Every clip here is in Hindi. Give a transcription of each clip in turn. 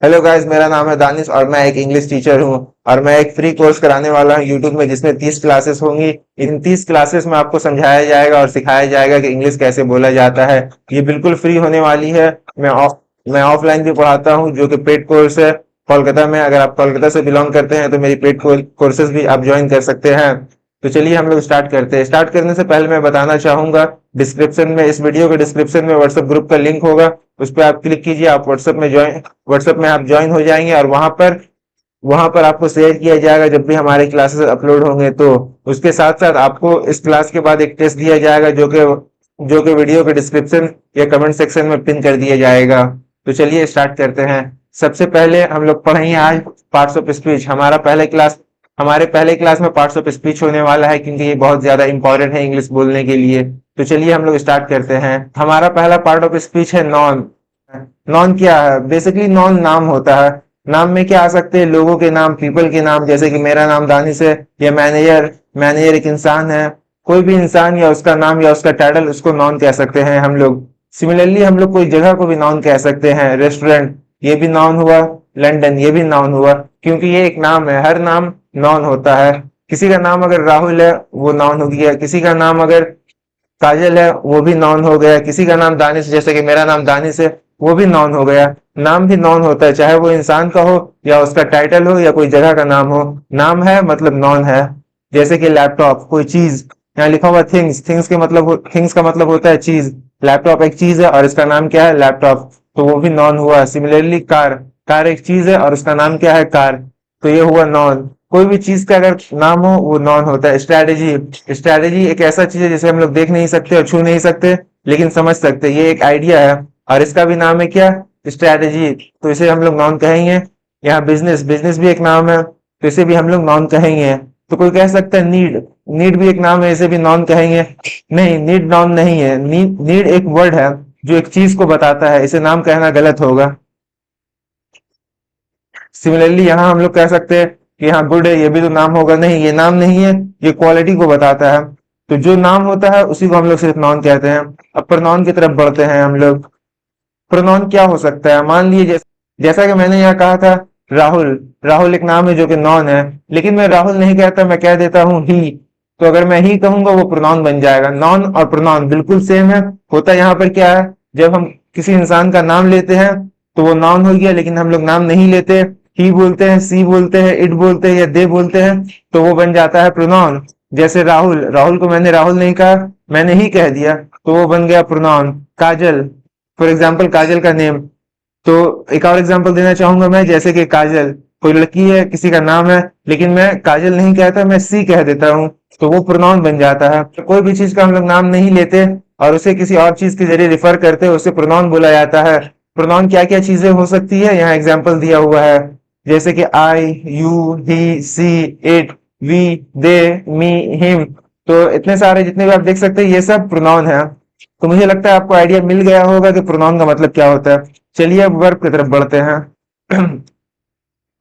हेलो गाइस, मेरा नाम है दानिश और मैं एक इंग्लिश टीचर हूँ। और मैं एक फ्री कोर्स कराने वाला हूँ यूट्यूब में, जिसमें 30 क्लासेस होंगी। इन 30 क्लासेस में आपको समझाया जाएगा और सिखाया जाएगा कि इंग्लिश कैसे बोला जाता है। ये बिल्कुल फ्री होने वाली है। मैं ऑफलाइन भी पढ़ाता हूँ, जो कि पेड कोर्स है कोलकाता में। अगर आप कोलकाता से बिलोंग करते हैं तो मेरी पेड कोर्सेज भी आप ज्वाइन कर सकते हैं। तो चलिए हम लोग स्टार्ट करते हैं। स्टार्ट करने से पहले मैं बताना चाहूंगा, डिस्क्रिप्शन में, इस वीडियो के डिस्क्रिप्शन में व्हाट्सएप ग्रुप का लिंक होगा। उस पर आप क्लिक कीजिए, आप व्हाट्सएप में आप ज्वाइन हो जाएंगे। और वहां पर आपको शेयर किया जाएगा जब भी हमारे क्लासेस अपलोड होंगे। तो उसके साथ साथ आपको इस क्लास के बाद एक टेस्ट दिया जाएगा, जो कि वीडियो के डिस्क्रिप्शन या कमेंट सेक्शन में पिन कर दिया जाएगा। तो चलिए स्टार्ट करते हैं। सबसे पहले हम लोग पढ़ेंगे आज पार्ट्स ऑफ स्पीच। हमारे पहले क्लास में पार्ट्स ऑफ स्पीच होने वाला है, क्योंकि ये बहुत ज्यादा इंपॉर्टेंट है इंग्लिश बोलने के लिए। तो चलिए हम लोग स्टार्ट करते हैं। हमारा पहला पार्ट ऑफ स्पीच है नॉन। नॉन क्या है? बेसिकली नॉन नाम होता है। नाम में क्या आ सकते हैं? लोगों के नाम, पीपल के नाम, जैसे कि मेरा नाम दानिश है, या मैनेजर। मैनेजर एक इंसान है। कोई भी इंसान या उसका नाम या उसका टाइटल, उसको नॉन कह सकते हैं हम लोग। सिमिलरली हम लोग कोई जगह को भी नॉन कह सकते हैं। रेस्टोरेंट, ये भी नॉन हुआ। लंदन, ये भी नॉन हुआ, क्योंकि ये एक नाम है। हर नाम नॉन होता है। किसी का नाम अगर राहुल है, वो नॉन हो गया। किसी का नाम अगर काजल है, वो भी नॉन हो गया। किसी का नाम दानिश, जैसे कि मेरा नाम दानिश है, वो भी नॉन हो गया। नाम भी नॉन होता है, चाहे वो इंसान का हो या उसका टाइटल हो या कोई जगह का नाम हो। नाम है मतलब नॉन है। जैसे कि लैपटॉप कोई चीज, यहाँ लिखा हुआ थिंग्स। थिंग्स का मतलब होता है चीज। लैपटॉप एक चीज है और इसका नाम क्या है? लैपटॉप। तो वो भी नॉन हुआ। सिमिलरली कार, कार एक चीज है और उसका नाम क्या है? कार। तो ये हुआ नॉन। कोई भी चीज का अगर नाम हो, वो नॉन होता है। स्ट्रैटेजी, स्ट्रैटेजी एक ऐसा चीज है जिसे हम लोग देख नहीं सकते और छू नहीं सकते, लेकिन समझ सकते। ये एक आइडिया है और इसका भी नाम है क्या? स्ट्रैटेजी। तो इसे हम लोग नॉन कहेंगे। यहाँ बिजनेस, बिजनेस भी एक नाम है, तो इसे भी हम लोग नॉन कहेंगे। तो कोई कह सकता है नीड, नीड भी एक नाम है, इसे भी नॉन कहेंगे। नहीं, नीड नॉन नहीं है। नीड एक वर्ड है जो एक चीज को बताता है, इसे नाम कहना गलत होगा। सिमिलरली यहाँ हम लोग कह सकते हैं कि हाँ गुड है, ये भी तो नाम होगा। नहीं, ये नाम नहीं है, ये क्वालिटी को बताता है। तो जो नाम होता है उसी को हम लोग सिर्फ नॉन कहते हैं। अब प्रोनाउन की तरफ बढ़ते हैं हम लोग। प्रोनाउन क्या हो सकता है? मान लीजिए जैसा कि मैंने यहाँ कहा था, राहुल। राहुल एक नाम है जो कि नॉन है, लेकिन मैं राहुल नहीं कहता, मैं कह देता हूँ ही। तो अगर मैं ही कहूंगा, वो प्रोनाउन बन जाएगा। नॉन और प्रोनाउन बिल्कुल सेम है। होता यहाँ पर क्या है, जब हम किसी इंसान का नाम लेते हैं तो वो नाउन हो गया, लेकिन हम लोग नाम नहीं लेते, ही बोलते हैं, सी बोलते हैं, इट बोलते हैं या दे बोलते हैं, तो वो बन जाता है प्रोनाउन। जैसे राहुल, राहुल को मैंने राहुल नहीं कहा, मैंने ही कह दिया, तो वो बन गया प्रोनाउन। काजल, फॉर एग्जाम्पल काजल का नेम। तो एक और एग्जांपल देना चाहूंगा मैं, जैसे कि काजल कोई लड़की है, किसी का नाम है, लेकिन मैं काजल नहीं कहता, मैं सी कह देता हूँ, तो वो प्रोनाउन बन जाता है। तो कोई भी चीज का हम लोग नाम नहीं लेते और उसे किसी और चीज के जरिए रिफर करते हैं, उसे प्रोनाउन बोला जाता है। प्रोनाउन क्या क्या चीजें हो सकती है, यहाँ एग्जाम्पल दिया हुआ है। जैसे कि I, you, he, she, it, we, they, me, him. तो इतने सारे जितने भी आप देख सकते हैं, ये सब प्रोनाउन है। तो मुझे लगता है आपको आइडिया मिल गया होगा कि प्रोनाउन का मतलब क्या होता है। चलिए अब वर्ब की तरफ बढ़ते हैं।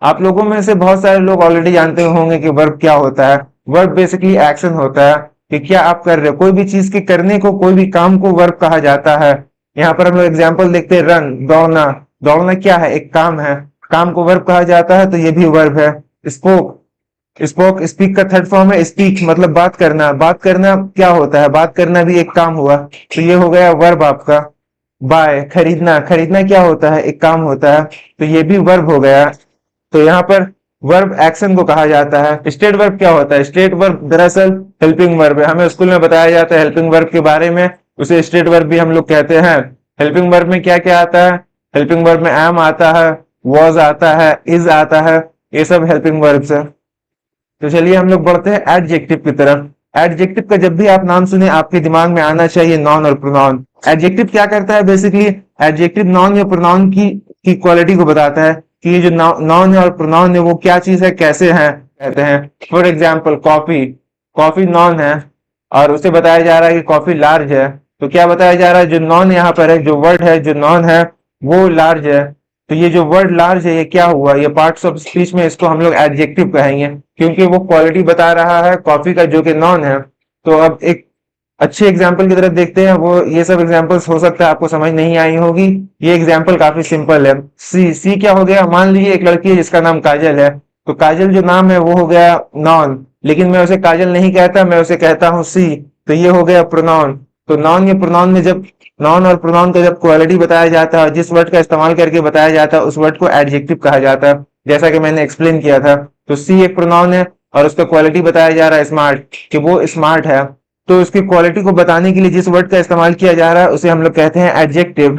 आप लोगों में से बहुत सारे लोग ऑलरेडी जानते होंगे कि वर्ब क्या होता है। वर्ब बेसिकली एक्शन होता है, कि क्या आप कर रहे हो। कोई भी चीज के करने को, कोई भी काम को वर्ब कहा जाता है। यहाँ पर हम लोग एग्जाम्पल देखते हैं, रन, दौड़ना। दौड़ना क्या है? एक काम है। काम को वर्ब कहा जाता है, तो ये भी वर्ब है। स्पोक, स्पोक स्पीक का थर्ड फॉर्म है। स्पीक मतलब बात करना। बात करना क्या होता है? बात करना भी एक काम हुआ, तो ये हो गया वर्ब आपका। बाय, खरीदना। खरीदना क्या होता है? एक काम होता है, तो ये भी वर्ब हो गया। तो यहाँ पर वर्ब एक्शन को कहा जाता है। स्टेट वर्ब क्या होता है? स्टेट वर्ब दरअसल हेल्पिंग वर्ब है। हमें स्कूल में बताया जाता है हेल्पिंग वर्ब के बारे में, उसे स्टेट वर्ब भी हम लोग कहते हैं। हेल्पिंग वर्ब में क्या क्या आता है? हेल्पिंग वर्ब में एम आता है, वॉज आता है, इज आता है, ये सब हेल्पिंग वर्ब्स है। तो चलिए हम लोग बढ़ते हैं एडजेक्टिव की तरफ। एडजेक्टिव का जब भी आप नाम सुने, आपके दिमाग में आना चाहिए नॉन और प्रोनाउन। एडजेक्टिव क्या करता है? बेसिकली एडजेक्टिव नॉन या प्रोनाउन की क्वालिटी को बताता है, कि ये जो नॉन है और प्रोनाउन है, वो क्या चीज है, कैसे है, कहते हैं। For example coffee, coffee non है और उसे बताया जा रहा है कि कॉफी लार्ज है। तो क्या बताया जा रहा है? जो नॉन यहाँ पर है, जो वर्ड है, जो नॉन है, वो लार्ज है। तो ये जो वर्ड लार्ज है, ये क्या हुआ? ये पार्ट्स ऑफ स्पीच में इसको हम लोग एडजेक्टिव कहेंगे, क्योंकि वो क्वालिटी बता रहा है कॉफी का, जो कि नॉन है। तो अब एक अच्छे एग्जाम्पल की तरफ देखते हैं। वो ये सब एग्जाम्पल्स हो सकता है आपको समझ नहीं आई होगी। ये एग्जाम्पल काफी सिंपल है। सी क्या हो गया, मान लीजिए एक लड़की है जिसका नाम काजल है, तो काजल जो नाम है वो हो गया नॉन, लेकिन मैं उसे काजल नहीं कहता, मैं उसे कहता हूँ सी, तो ये हो गया प्रोनाउन। तो नॉन या प्रोनाउन में जब नॉन और प्रोनाउन का जब क्वालिटी बताया जाता है, जिस वर्ड का इस्तेमाल करके बताया जाता है, उस वर्ड को एडजेक्टिव कहा जाता है, जैसा कि मैंने एक्सप्लेन किया था। तो सी एक प्रोनाउन है और उसका क्वालिटी बताया जा रहा है स्मार्ट, कि वो स्मार्ट है। तो उसकी क्वालिटी को बताने के लिए जिस वर्ड का इस्तेमाल किया जा रहा है उसे हम लोग कहते हैं एडजेक्टिव।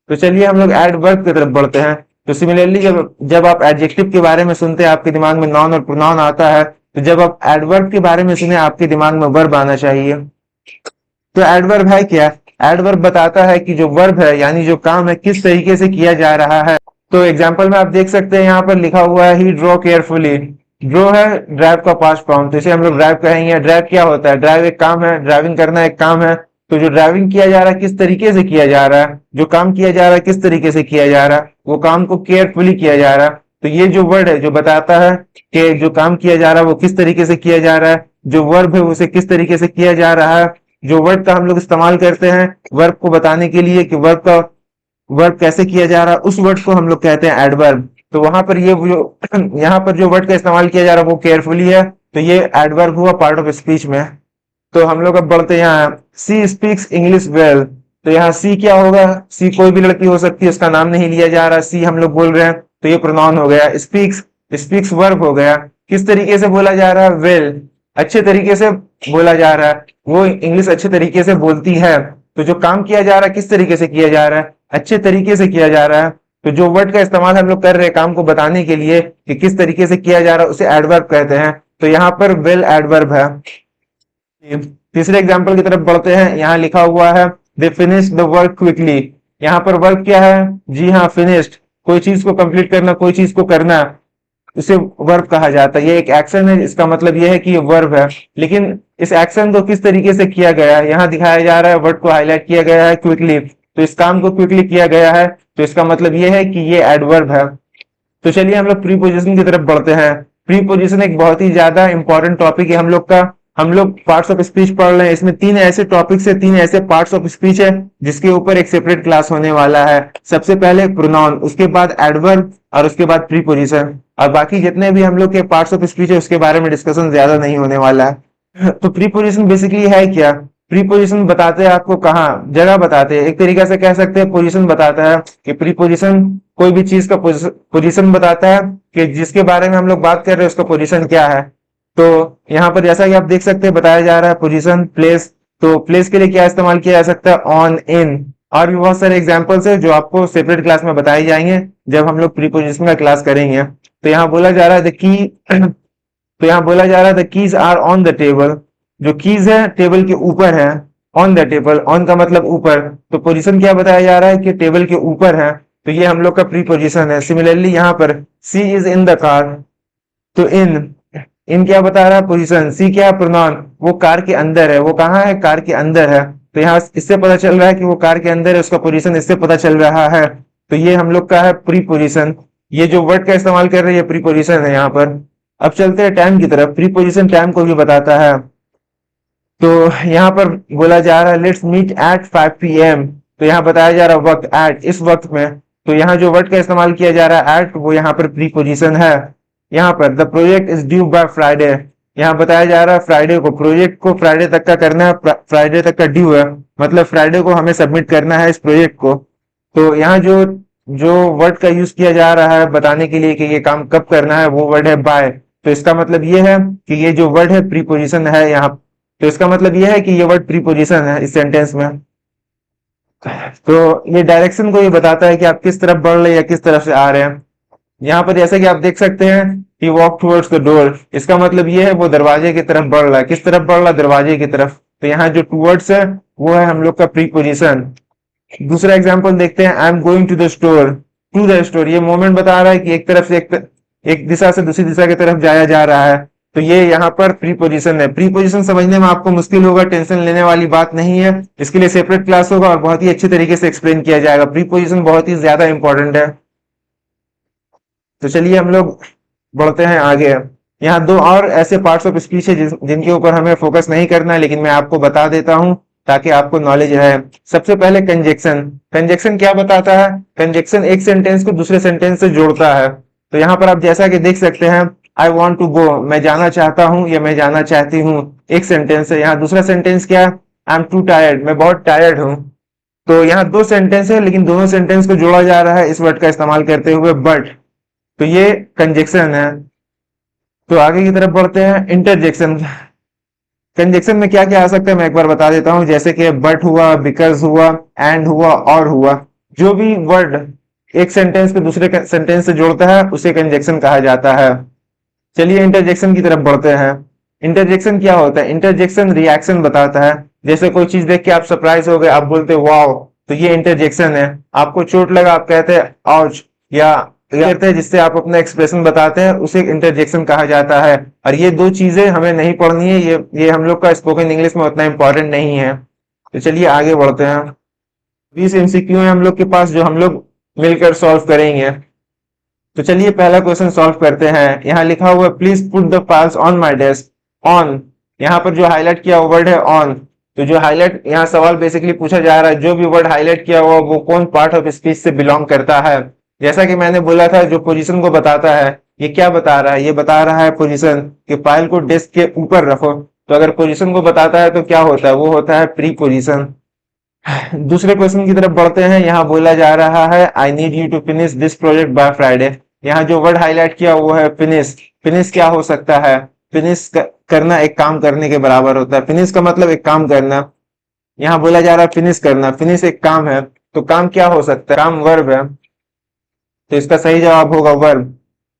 तो चलिए हम लोग एडवर्ब की तरफ बढ़ते हैं। तो सिमिलरली जब जब आप एडजेक्टिव के बारे में सुनते हैं आपके दिमाग में नॉन और प्रोनाउन आता है, तो जब आप एडवर्ब के बारे में सुने आपके दिमाग में वर्ब आना चाहिए। तो एडवर्ब है क्या? एडवर्ब बताता है कि जो वर्ब है यानी जो काम है किस तरीके से किया जा रहा है। तो एग्जाम्पल में आप देख सकते हैं यहाँ पर लिखा हुआ है ही ड्रॉ केयरफुली। ड्रॉ है ड्राइव का पास्ट फॉर्म, तो इसे हम लोग ड्राइव कहेंगे। ड्राइव क्या होता है? ड्राइव एक काम है, ड्राइविंग करना एक काम है। तो जो ड्राइविंग किया जा रहा है किस तरीके से किया जा रहा है, जो काम किया जा रहा है किस तरीके से किया जा रहा है, वो काम को केयरफुली किया जा रहा है। तो ये जो वर्ड है जो बताता है कि जो काम किया जा रहा है वो किस तरीके से किया जा रहा है, जो वर्ब है उसे किस तरीके से किया जा रहा है। जो वर्ड का हम लोग इस्तेमाल करते हैं वर्ब को बताने के लिए कि वर्ब कैसे किया जा रहा है, उस वर्ड को हम लोग कहते हैं एडवर्ब। तो वहां पर ये जो यहाँ पर जो वर्ड का इस्तेमाल किया जा रहा है वो केयरफुली है, तो ये एडवर्ब हुआ पार्ट ऑफ स्पीच में। तो हम लोग अब बढ़ते हैं यहाँ, सी स्पीक्स इंग्लिश वेल। तो यहाँ सी क्या होगा? सी कोई भी लड़की हो सकती है, उसका नाम नहीं लिया जा रहा, सी हम लोग बोल रहे हैं, तो ये प्रोनाउन हो गया। स्पीक्स स्पीक्स वर्ब हो गया। किस तरीके से बोला जा रहा है? वेल, अच्छे तरीके से बोला जा रहा है, वो इंग्लिश अच्छे तरीके से बोलती है। तो जो काम किया जा रहा है किस तरीके से किया जा रहा है? अच्छे तरीके से किया जा रहा है। तो जो वर्ड का इस्तेमाल हम लोग कर रहे हैं काम को बताने के लिए कि किस तरीके से किया जा रहा है उसे एडवर्ब कहते हैं। तो यहाँ पर वेल एडवर्ब है। तीसरे एग्जाम्पल की तरफ बढ़ते हैं। यहाँ लिखा हुआ है they finish the work quickly. यहाँ पर वर्क क्या है? जी हाँ, फिनिश्ड, कोई चीज को कंप्लीट करना, कोई चीज को करना, उसे वर्ब कहा जाता है। ये एक एक्शन है, इसका मतलब यह है कि ये वर्ब है। लेकिन इस एक्शन को किस तरीके से किया गया है यहाँ दिखाया जा रहा है, वर्ड को हाईलाइट किया गया है क्विकली। तो इस काम को क्विकली किया गया है, तो इसका मतलब यह है कि ये एडवर्ब है। तो चलिए हम लोग प्रीपोजिशन की तरफ बढ़ते हैं। प्रीपोजिशन एक बहुत ही ज्यादा इंपॉर्टेंट टॉपिक है हम लोग का। हम लोग पार्ट्स ऑफ स्पीच पढ़ रहे हैं, इसमें तीन ऐसे टॉपिक्स है, तीन ऐसे पार्ट्स ऑफ स्पीच है जिसके ऊपर एक सेपरेट क्लास होने वाला है। सबसे पहले प्रोनाउन, उसके बाद एडवर्ब और उसके बाद प्रीपोजिशन। और बाकी जितने भी हम लोग के पार्ट्स ऑफ स्पीच है उसके बारे में डिस्कशन ज्यादा नहीं होने वाला है। तो प्रीपोजिशन बेसिकली है क्या? प्रीपोजिशन बताते हैं आपको कहाँ, जगह बताते हैं। एक तरीके से कह सकते हैं पोजीशन बताता है कि प्रीपोजिशन कोई भी चीज का पोजीशन बताता है कि जिसके बारे में हम लोग बात कर रहे हैं उसका पोजीशन क्या है। तो यहाँ पर जैसा कि आप देख सकते हैं बताया जा रहा है पोजीशन, प्लेस। तो प्लेस के लिए क्या इस्तेमाल किया जा सकता है? ऑन, इन। और भी बहुत सारे एग्जांपल्स है जो आपको सेपरेट क्लास में बताए जाएंगे जब हम लोग प्रीपोजिशन का क्लास करेंगे। तो यहाँ बोला जा रहा है द की तो यहाँ बोला जा रहा है the keys are on the table. जो कीज है टेबल के ऊपर है। ऑन द टेबल, ऑन का मतलब ऊपर, तो पोजीशन क्या बताया जा रहा है कि टेबल के ऊपर है। तो ये हम लोग का प्रीपोजिशन है। सिमिलरली यहाँ पर सी इज इन द कार। तो इन क्या बता रहा है? पोजीशन। सी क्या है? प्रोनाउन, वो कार के अंदर है। वो कहाँ है? कार के अंदर है। तो यहाँ इससे पता चल रहा है कि वो कार के अंदर है, उसका पोजीशन इससे पता चल रहा है। तो ये हम लोग का है प्रीपोजिशन। ये जो वर्ड का इस्तेमाल कर रहे हैं ये प्रीपोजिशन है यहाँ पर। अब चलते हैं टाइम की तरफ। प्रीपोजिशन टाइम को भी बताता है। तो यहाँ पर बोला जा रहा है लेट्स मीट एट 5 PM। तो यहाँ बताया जा रहा है वक्त, एट, इस वक्त में। तो यहाँ जो वर्ड का इस्तेमाल किया जा रहा है एट, वो यहाँ पर प्रीपोजिशन है। यहाँ पर the project is due by Friday. यहाँ बताया जा रहा है फ्राइडे को, प्रोजेक्ट को फ्राइडे तक का करना है, फ्राइडे तक का ड्यू है, मतलब फ्राइडे को हमें सबमिट करना है इस प्रोजेक्ट को। तो यहाँ जो जो वर्ड का यूज किया जा रहा है बताने के लिए कि ये काम कब करना है, वो वर्ड है बाय। तो इसका मतलब ये है कि ये जो वर्ड है प्रीपोजिशन है यहाँ। तो इसका मतलब ये है कि ये वर्ड प्रीपोजिशन है इस सेंटेंस में। तो ये डायरेक्शन को ये बताता है कि आप किस तरफ बढ़ रहे हैं या किस तरफ से आ रहे हैं। यहाँ पर जैसे कि आप देख सकते हैं ही वॉक टुवर्ड्स द डोर। इसका मतलब ये है वो दरवाजे की तरफ बढ़ रहा है। किस तरफ बढ़ रहा है? दरवाजे की तरफ। तो यहाँ जो टुवर्ड्स है वो है हम लोग का प्रीपोजिशन। दूसरा एग्जांपल देखते हैं, I am going to the store. To the store, ये मोमेंट बता रहा है कि एक तरफ से एक दिशा से दूसरी दिशा की तरफ जाया जा रहा है। तो ये यहाँ पर प्रीपोजिशन है। प्रीपोजिशन समझने में आपको मुश्किल होगा, टेंशन लेने वाली बात नहीं है। इसके लिए सेपरेट क्लास होगा और बहुत ही अच्छे तरीके से एक्सप्लेन किया जाएगा। प्रीपोजिशन बहुत ही ज्यादा इंपॉर्टेंट है। तो चलिए हम लोग बढ़ते हैं आगे। यहाँ दो और ऐसे पार्ट्स ऑफ स्पीच है जिनके ऊपर हमें फोकस नहीं करना है, लेकिन मैं आपको बता देता हूँ ताकि आपको नॉलेज रहे। सबसे पहले कंजेक्शन। कंजेक्शन क्या बताता है? कंजेक्शन एक सेंटेंस को दूसरे सेंटेंस से जोड़ता है। तो यहाँ पर आप जैसा कि देख सकते हैं, आई वॉन्ट टू गो, मैं जाना चाहता हूँ या मैं जाना चाहती हूँ, एक सेंटेंस है। यहाँ दूसरा सेंटेंस क्या है? आई एम टू टायर्ड, मैं बहुत टायर्ड हूँ। तो यहाँ दो सेंटेंस है, लेकिन दोनों सेंटेंस को जोड़ा जा रहा है इस वर्ड का इस्तेमाल करते हुए बट। तो ये कंजेक्शन है। तो आगे की तरफ बढ़ते हैं, इंटरजेक्शन। कंजेक्शन में क्या क्या आ सकता है मैं एक बार बता देता हूं, जैसे कि बट हुआ, बिकॉज हुआ, एंड हुआ, और हुआ। जो भी वर्ड एक सेंटेंस को दूसरे सेंटेंस से जोड़ता है उसे कंजेक्शन कहा जाता है। चलिए इंटरजेक्शन की तरफ बढ़ते हैं। इंटरजेक्शन क्या होता है? इंटरजेक्शन रिएक्शन बताता है। जैसे कोई चीज देख के आप सरप्राइज हो गए, आप बोलते वाओ, तो ये इंटरजेक्शन है। आपको चोट लगा, आप कहते हैं आउच, या करते हैं जिससे आप अपना एक्सप्रेशन बताते हैं, उसे इंटरजेक्शन कहा जाता है। और ये दो चीजें हमें नहीं पढ़नी है, ये हम लोग का स्पोकन इंग्लिश में उतना इंपॉर्टेंट नहीं है। तो चलिए आगे बढ़ते हैं। 20 एमसीक्यू है हम लोग के पास जो हम लोग मिलकर सॉल्व करेंगे। तो चलिए पहला क्वेश्चन सॉल्व करते हैं। यहाँ लिखा हुआ है please put the files on my desk. On, यहाँ पर जो हाईलाइट किया हुआ वर्ड है ऑन। तो जो हाईलाइट, यहाँ सवाल बेसिकली पूछा जा रहा है जो भी वर्ड हाईलाइट किया हुआ वो कौन पार्ट ऑफ स्पीच से बिलोंग करता है। जैसा कि मैंने बोला था, जो पोजीशन को बताता है, ये क्या बता रहा है? ये बता रहा है पोजीशन, कि फाइल को डेस्क के ऊपर रखो। तो अगर पोजीशन को बताता है तो क्या होता है? वो होता है प्री पोजीशन। दूसरे क्वेश्चन की तरफ बढ़ते हैं। यहाँ बोला जा रहा है I need you to finish this project by Friday. यहाँ जो वर्ड हाईलाइट किया हुआ है फिनिश। फिनिश क्या हो सकता है? फिनिश करना एक काम करने के बराबर होता है। फिनिश का मतलब एक काम करना। यहाँ बोला जा रहा है फिनिश करना, फिनिश एक काम है, तो काम क्या हो सकता है? काम वर्ब है, तो इसका सही जवाब होगा वर्ब।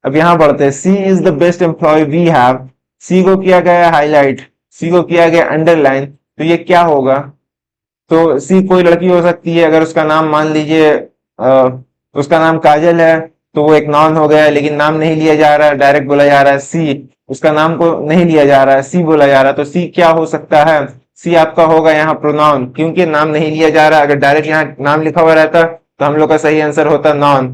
अब यहाँ बढ़ते हैं, she is the best employee we have. She को किया गया हाईलाइट, सी को किया गया अंडरलाइन, तो ये क्या होगा? तो सी कोई लड़की हो सकती है। अगर उसका नाम मान लीजिए उसका नाम काजल है, तो वो एक नाउन हो गया, लेकिन नाम नहीं लिया जा रहा है, डायरेक्ट बोला जा रहा है सी। उसका नाम को नहीं लिया जा रहा है, सी बोला जा रहा है, तो सी क्या हो सकता है? सी आपका होगा यहाँ प्रोनाउन, क्योंकि नाम नहीं लिया जा रहा है। अगर डायरेक्ट यहाँ नाम लिखा हुआ रहता तो हम लोग का सही आंसर होता नाउन।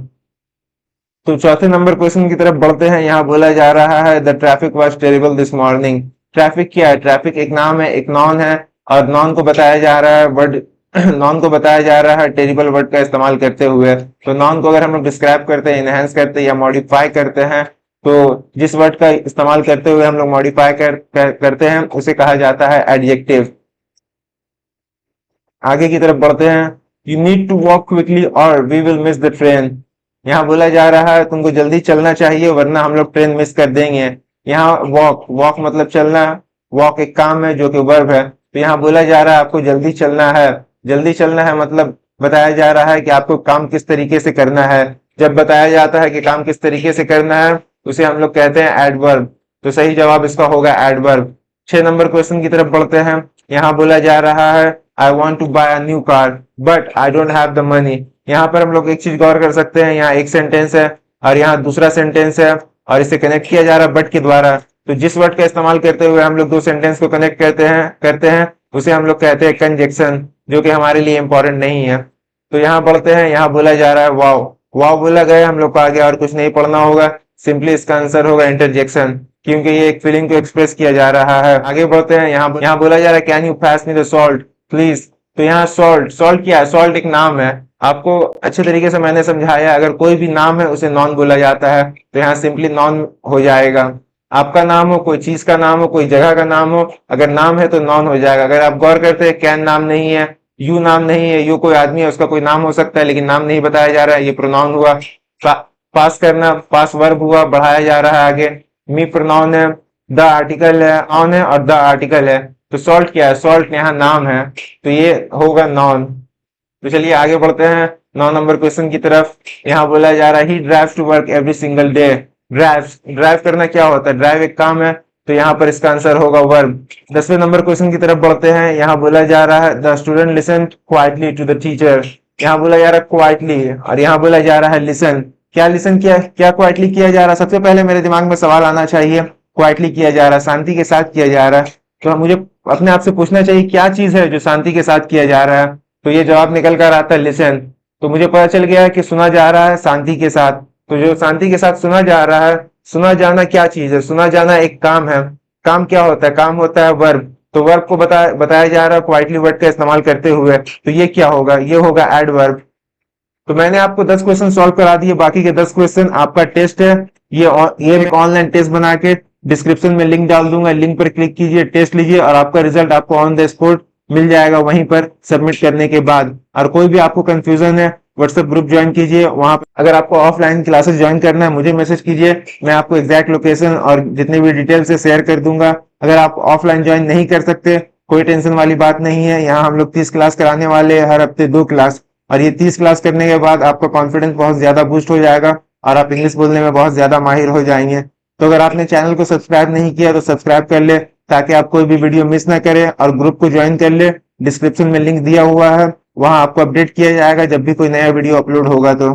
तो चौथे नंबर क्वेश्चन की तरफ बढ़ते हैं। यहाँ बोला जा रहा है the traffic was terrible this morning. Traffic क्या है? ट्रैफिक एक नाम है, एक नॉन है, और नॉन को बताया जा रहा है वर्ड नॉन को बताया जा रहा है टेरिबल वर्ड का इस्तेमाल करते हुए। तो नॉन को अगर हम लोग डिस्क्राइब करते हैं, इनहेंस करते हैं या मॉडिफाई करते हैं, तो जिस वर्ड का इस्तेमाल करते हुए हम लोग मॉडिफाई करते हैं उसे कहा जाता है एडजेक्टिव। आगे की तरफ बढ़ते हैं। You need to walk quickly or we will miss the train. यहाँ बोला जा रहा है तुमको जल्दी चलना चाहिए वरना हम लोग ट्रेन मिस कर देंगे। यहाँ वॉक, वॉक मतलब चलना, वॉक एक काम है जो कि वर्ब है। तो यहाँ बोला जा रहा है आपको जल्दी चलना है। जल्दी चलना है मतलब बताया जा रहा है कि आपको काम किस तरीके से करना है। जब बताया जाता है कि काम किस तरीके से करना है, उसे हम लोग कहते हैं एडवर्ब। तो सही जवाब इसका होगा एडवर्ब। 6 नंबर क्वेश्चन की तरफ बढ़ते हैं। यहाँ बोला जा रहा है I want to buy a new car but I don't have the money. यहाँ पर हम लोग एक चीज गौर कर सकते हैं, यहाँ एक सेंटेंस है और यहाँ दूसरा सेंटेंस है, और इसे कनेक्ट किया जा रहा है बट के द्वारा। तो जिस वर्ड का इस्तेमाल करते हुए हम लोग दो सेंटेंस को कनेक्ट करते हैं उसे हम लोग कहते हैं कंजक्शन, जो कि हमारे लिए इंपॉर्टेंट नहीं है। तो यहाँ बढ़ते हैं। यहाँ बोला जा रहा है वाव। वाव बोला गया, हम लोग को आगे और कुछ नहीं पढ़ना होगा, सिंपली इसका आंसर होगा इंटरजेक्शन, क्योंकि ये एक फीलिंग को एक्सप्रेस किया जा रहा है। आगे बढ़ते हैं। यहाँ बोला जा रहा है can you pass me the salt please. तो यहाँ सॉल्ट, सॉल्ट क्या है? सॉल्ट एक नाम है। आपको अच्छे तरीके से मैंने समझाया, अगर कोई भी नाम है उसे नॉन बोला जाता है, तो यहाँ सिंपली नॉन हो जाएगा। आपका नाम हो, कोई चीज का नाम हो, कोई जगह का नाम हो, अगर नाम है तो नॉन हो जाएगा। अगर आप गौर करते हैं, कैन नाम नहीं है, यू नाम नहीं है, यू कोई आदमी है उसका कोई नाम हो सकता है लेकिन नाम नहीं बताया जा रहा है, ये प्रोनाउन हुआ। पास करना, पास वर्ब हुआ, बढ़ाया जा रहा है आगे। मी प्रोनाउन है, द आर्टिकल है, ऑन है और द आर्टिकल है। तो सॉल्ट क्या है? सॉल्ट यहाँ नाम है, तो ये होगा नॉन। तो चलिए आगे बढ़ते हैं 9 नंबर क्वेश्चन की तरफ। यहाँ बोला जा रहा है he drives to work every single day. Drive करना क्या होता है? ड्राइव एक काम है, तो यहाँ पर इसका आंसर होगा वर्ब। 10वें नंबर क्वेश्चन की तरफ बढ़ते हैं। यहाँ बोला जा रहा है the student listen quietly to the teacher. यहाँ बोला जा रहा है क्वाइटली और यहाँ बोला जा रहा है लिसन। क्या लिसन किया, क्या क्वाइटली किया जा रहा है? सबसे पहले मेरे दिमाग में सवाल आना चाहिए, क्वाइटली किया जा रहा है, शांति के साथ किया जा रहा है, तो मुझे अपने आप से पूछना चाहिए क्या चीज है जो शांति के साथ किया जा रहा है। तो ये जवाब निकल कर आता है लिसन। तो मुझे पता चल गया है कि सुना जा रहा है शांति के साथ, तो जो शांति के साथ सुना जा रहा है सुना जाना क्या चीज है? सुना जाना एक काम है। काम क्या होता है? काम होता है वर्ब। तो वर्ब को बताया जा रहा है क्वाइटली वर्ड का इस्तेमाल करते हुए, तो ये क्या होगा? ये होगा एडवर्ब। तो मैंने आपको 10 क्वेश्चन सॉल्व करा दिए, बाकी के 10 क्वेश्चन आपका टेस्ट है। ये मैं ऑनलाइन टेस्ट बना के डिस्क्रिप्शन में लिंक डाल दूंगा, लिंक पर क्लिक कीजिए, टेस्ट लीजिए और आपका रिजल्ट आपको ऑन द स्पॉट मिल जाएगा वहीं पर सबमिट करने के बाद। और कोई भी आपको कंफ्यूजन है, व्हाट्सएप ग्रुप ज्वाइन कीजिए। वहां अगर आपको ऑफलाइन क्लासेस ज्वाइन करना है मुझे मैसेज कीजिए, मैं आपको एग्जैक्ट लोकेशन और जितने भी डिटेल्स है शेयर कर दूंगा। अगर आप ऑफलाइन ज्वाइन नहीं कर सकते, कोई टेंशन वाली बात नहीं है। यहाँ हम लोग 30 क्लास कराने वाले हैं, हर हफ्ते 2 क्लास। और ये 30 क्लास करने के बाद आपका कॉन्फिडेंस बहुत ज्यादा बूस्ट हो जाएगा और आप इंग्लिश बोलने में बहुत ज्यादा माहिर हो जाएंगे। तो अगर आपने चैनल को सब्सक्राइब नहीं किया तो सब्सक्राइब कर ले, ताकि आप कोई भी वीडियो मिस ना करें, और ग्रुप को ज्वाइन कर ले। डिस्क्रिप्शन में लिंक दिया हुआ है, वहां आपको अपडेट किया जाएगा जब भी कोई नया वीडियो अपलोड होगा। तो